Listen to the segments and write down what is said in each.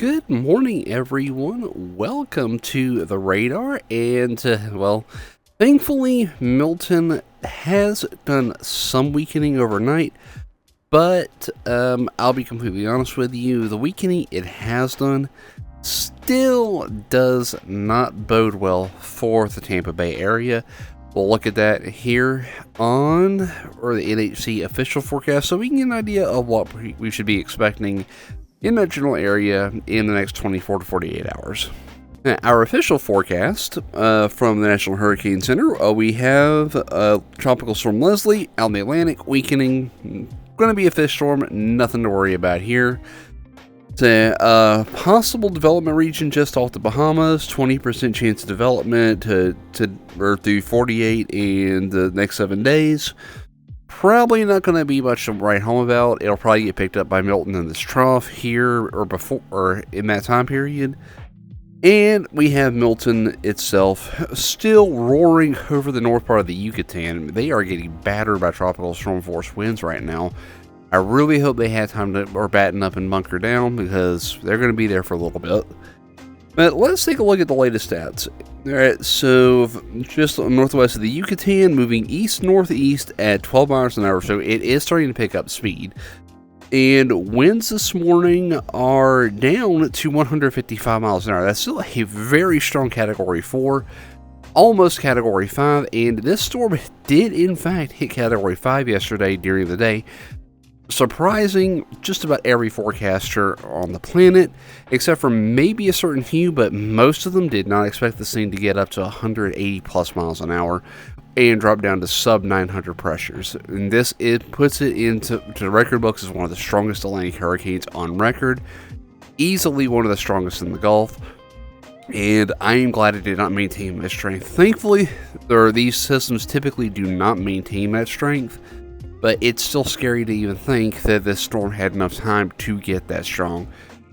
Good morning, everyone. Welcome to the radar. And, thankfully, Milton has done some weakening overnight. But I'll be completely honest with you, the weakening it has done still does not bode well for the Tampa Bay area. We'll look at that here on the NHC official forecast so we can get an idea of what we should be expecting in that general area in the next 24 to 48 hours. Now, our official forecast from the National Hurricane Center, we have Tropical Storm Leslie out in the Atlantic, weakening. Going to be a fish storm, nothing to worry about here. It's a possible development region just off the Bahamas, 20% chance of development through 48 in the next 7 days. Probably not going to be much to write home about. It'll probably get picked up by Milton in this trough here or before or in that time period. And we have Milton itself still roaring over the north part of the Yucatan. They are getting battered by tropical storm force winds right now. I really hope they had time to batten up and bunker down because they're going to be there for a little bit. But let's take a look at the latest stats. Alright, so just northwest of the Yucatan, moving east-northeast at 12 miles an hour, so it is starting to pick up speed. And winds this morning are down to 155 miles an hour. That's still a very strong Category 4, almost Category 5, and this storm did in fact hit Category 5 yesterday during the day. Surprising just about every forecaster on the planet, except for maybe a certain few, but most of them did not expect this thing to get up to 180 plus miles an hour and drop down to sub 900 pressures. And this puts it into the record books as one of the strongest Atlantic hurricanes on record, easily one of the strongest in the Gulf. And I am glad it did not maintain that strength. Thankfully, these systems typically do not maintain that strength. But it's still scary to even think that this storm had enough time to get that strong.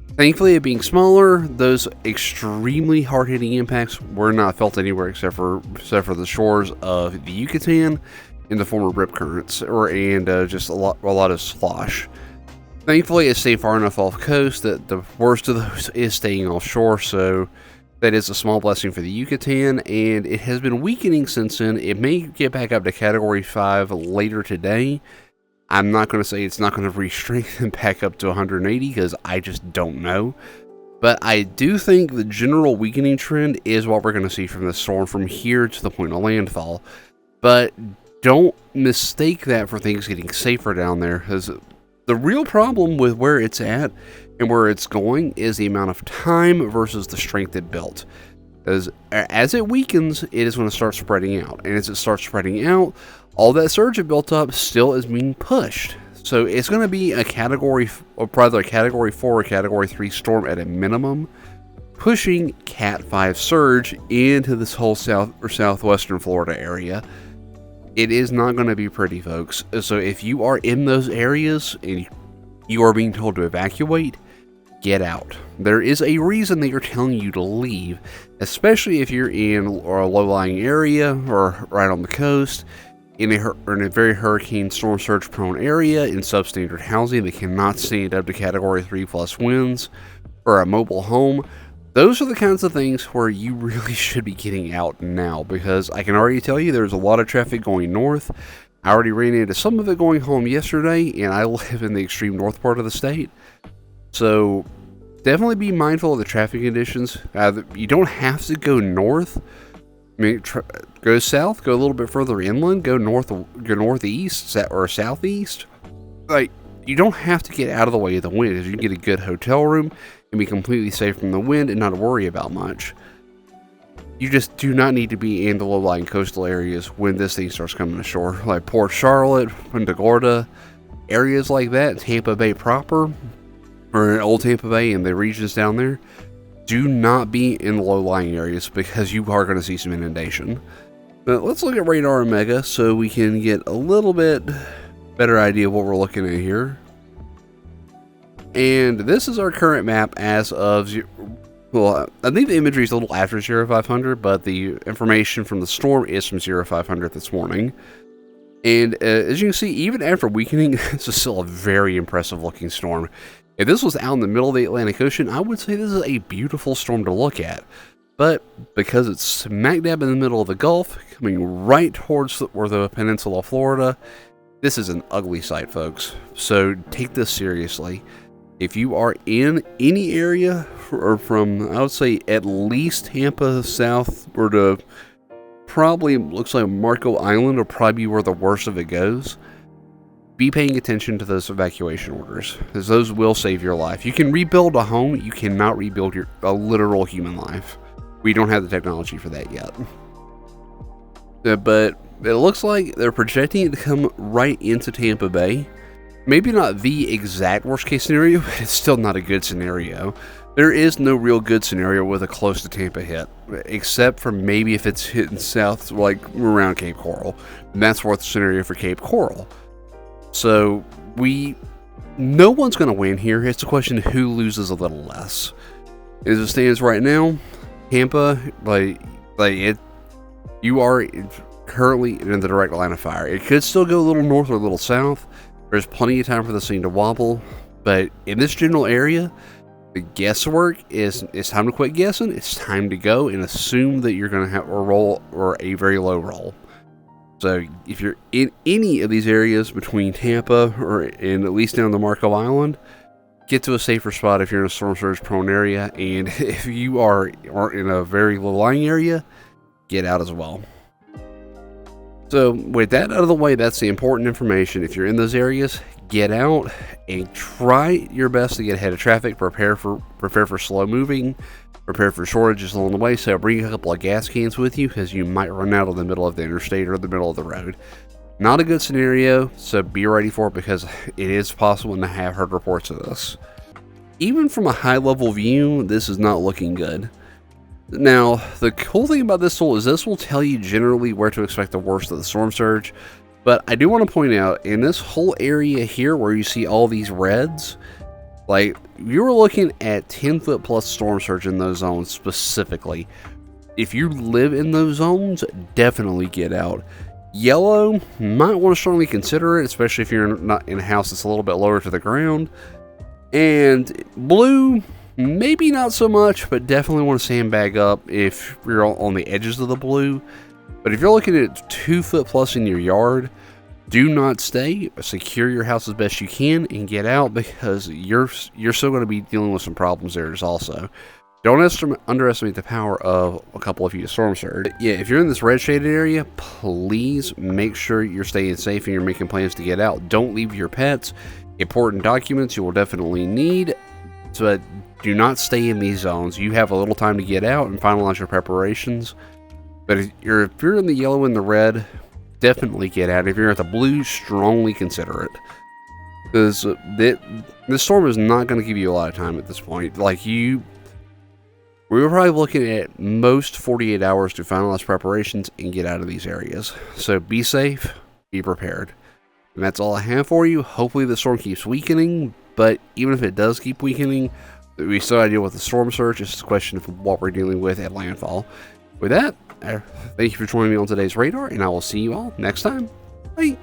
Thankfully, it being smaller, those extremely hard-hitting impacts were not felt anywhere except for the shores of the Yucatan in the form of rip currents and just a lot of slosh. Thankfully, it stayed far enough off coast that the worst of those is staying offshore, so that is a small blessing for the Yucatan, and it has been weakening since then. It may get back up to Category 5 later today. I'm not going to say it's not going to re-strengthen back up to 180 because I just don't know. But I do think the general weakening trend is what we're going to see from the storm from here to the point of landfall. But don't mistake that for things getting safer down there, because the real problem with where it's at and where it's going is the amount of time versus the strength it built. As it weakens, it is going to start spreading out. And as it starts spreading out, all that surge it built up still is being pushed. So it's going to be a Category 4 or Category 3 storm at a minimum, pushing Cat 5 surge into this whole south or southwestern Florida area. It is not going to be pretty, folks. So if you are in those areas and you are being told to evacuate, get out. There is a reason they are telling you to leave, especially if you're in a low-lying area or right on the coast, in a very hurricane storm surge prone area in substandard housing that cannot stand up to Category 3 plus winds, or a mobile home. Those are the kinds of things where you really should be getting out now, because I can already tell you there's a lot of traffic going north. I already ran into some of it going home yesterday, and I live in the extreme north part of the state. So definitely be mindful of the traffic conditions. You don't have to go north. I mean, go south, go a little bit further inland, go northeast or southeast. Like, you don't have to get out of the way of the wind, because you can get a good hotel room and be completely safe from the wind and not worry about much. You just do not need to be in the low-lying coastal areas when this thing starts coming ashore, like Port Charlotte, Punta Gorda, areas like that, Tampa Bay proper, or Old Tampa Bay and the regions down there. Do not be in the low-lying areas because you are going to see some inundation. But let's look at radar and mega so we can get a little bit better idea of what we're looking at here. And this is our current map as of, well, I think the imagery is a little after 0500, but the information from the storm is from 0500 this morning. And as you can see, even after weakening, it's still a very impressive looking storm. If this was out in the middle of the Atlantic Ocean, I would say this is a beautiful storm to look at. But because it's smack dab in the middle of the Gulf, coming right towards the peninsula of Florida, this is an ugly sight, folks. So take this seriously. If you are in any area, or from, I would say, at least Tampa south, or to probably looks like Marco Island will probably be where the worst of it goes, be paying attention to those evacuation orders, because those will save your life. You can rebuild a home, you cannot rebuild a literal human life. We don't have the technology for that yet. But it looks like they're projecting it to come right into Tampa Bay. Maybe not the exact worst case scenario, but it's still not a good scenario. There is no real good scenario with a close to Tampa hit, except for maybe if it's hitting south, like around Cape Coral. And that's worth the scenario for Cape Coral. So no one's going to win here. It's a question of who loses a little less. As it stands right now, Tampa, you are currently in the direct line of fire. It could still go a little north or a little south. There's plenty of time for this thing to wobble, but in this general area, the guesswork is it's time to quit guessing. It's time to go and assume that you're going to have a roll or a very low roll. So if you're in any of these areas between Tampa and at least down the Marco Island, get to a safer spot if you're in a storm surge prone area, and if you are in a very low-lying area, get out as well. So with that out of the way, that's the important information. If you're in those areas, get out and try your best to get ahead of traffic. Prepare for slow moving, prepare for shortages along the way. So bring a couple of gas cans with you, because you might run out in the middle of the interstate or the middle of the road. Not a good scenario, so be ready for it, because it is possible, and I have heard reports of this. Even from a high level view, this is not looking good. Now, the cool thing about this tool is this will tell you generally where to expect the worst of the storm surge, but I do want to point out, in this whole area here where you see all these reds, like, you were looking at 10-foot plus storm surge in those zones specifically. If you live in those zones, definitely get out. Yellow, might want to strongly consider it, especially if you're not in a house that's a little bit lower to the ground. And blue, maybe not so much, but definitely want to sandbag up if you're on the edges of the blue. But if you're looking at 2 foot plus in your yard, do not stay. Secure your house as best you can and get out, because you're still going to be dealing with some problems there also. Don't underestimate the power of a couple of feet of storm surge. Yeah, if you're in this red shaded area, please make sure you're staying safe and you're making plans to get out. Don't leave your pets. Important documents you will definitely need, but do not stay in these zones. You have a little time to get out and finalize your preparations. But if you're in the yellow and the red, definitely get out. If you're at the blue, strongly consider it, because this storm is not going to give you a lot of time at this point. We were probably looking at most 48 hours to finalize preparations and get out of these areas. So be safe, be prepared. And that's all I have for you. Hopefully the storm keeps weakening, but even if it does keep weakening, we still deal with the storm surge. It's just a question of what we're dealing with at landfall. With that, thank you for joining me on today's radar, and I will see you all next time. Bye.